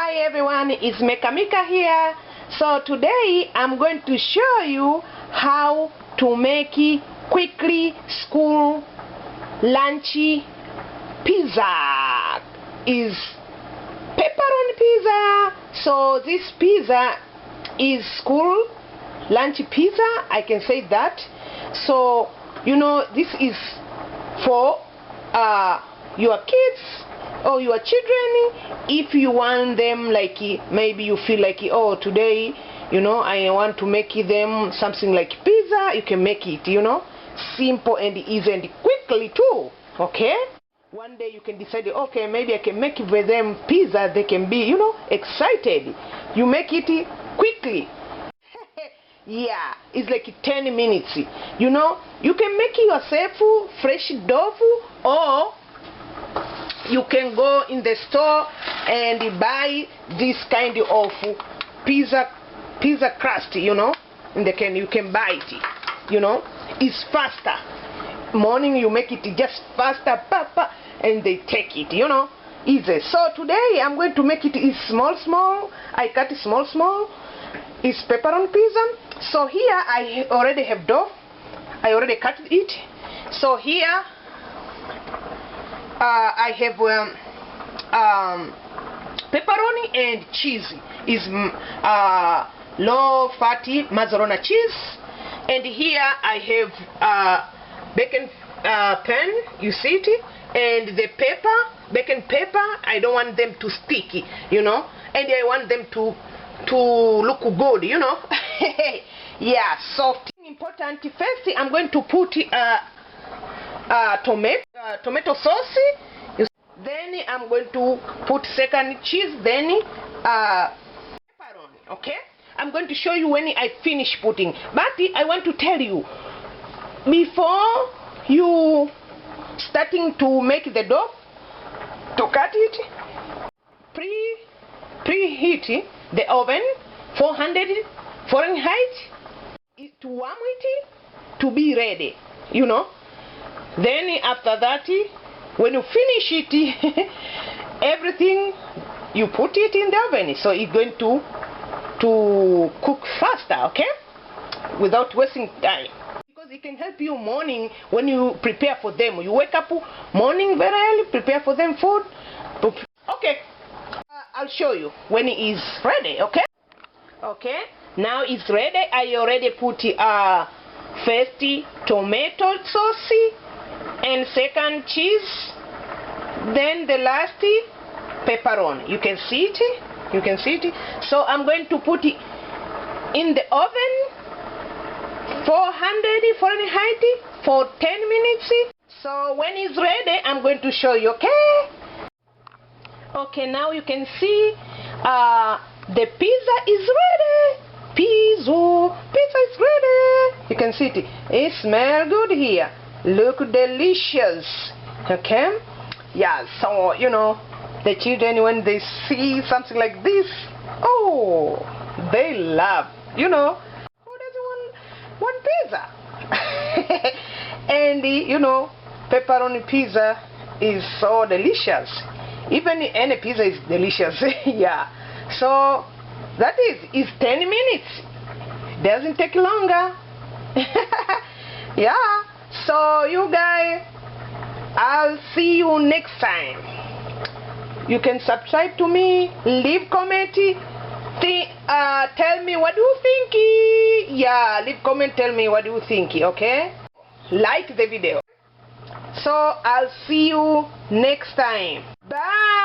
Hi everyone, it's Mekamika here. So today I'm going to show you how to make quickly school lunchy pizza. Is pepperoni pizza. So this pizza is school lunch pizza, I can say that. So you know, this is for your kids or your children. If you want them, like maybe you feel like, oh, today, you know, I want to make them something like pizza, you can make it, you know, simple and easy and quickly too. Okay, one day you can decide, okay, maybe I can make for them pizza. They can be, you know, excited. You make it quickly. Yeah, it's like 10 minutes. You know, you can make yourself fresh dough, or you can go in the store and buy this kind of pizza crust, you know, in the can. You can buy it, you know. It's faster. Morning you make it just faster, papa, and they take it, you know, easy. So today I'm going to make it is small. I cut it small. It's pepperoni pizza. So here I already have dough. I already cut it. So here I have pepperoni and cheese. Is low fatty mozzarella cheese. And here I have bacon pan. You see it? And the bacon pepper. I don't want them to sticky, you know. And I want them to look good, you know. Yeah, soft. Important. First I'm going to put tomato sauce. Then I'm going to put second cheese, then pepperoni. Okay, I'm going to show you when I finish putting, but I want to tell you, before you starting to make the dough, to cut it, preheat the oven 400 Fahrenheit to warm it to be ready, you know. Then after that, when you finish it, everything you put it in the oven, so it's going to cook faster, okay, without wasting time. Because it can help you morning when you prepare for them. You wake up morning very early, prepare for them food. Okay, I'll show you when it is ready. Okay, now it's ready. I already put first tomato sauce and second cheese, then the last pepperoni. You can see it. So I'm going to put it in the oven 400 Fahrenheit for 10 minutes. So when it's ready, I'm going to show you. Okay, now you can see the pizza is ready. Pizza is ready. You can see it. It smells good here. Look delicious. Okay, yeah. So you know, the children, when they see something like this, oh, they love, you know. Who doesn't want pizza? And you know, pepperoni pizza is so delicious. Even any pizza is delicious. Yeah, so that is 10 minutes. Doesn't take longer. Yeah, so you guys, I'll see you next time. You can subscribe to me, leave comment, tell me what you think. Yeah, leave comment, tell me what you think. Okay, like the video. So I'll see you next time. Bye.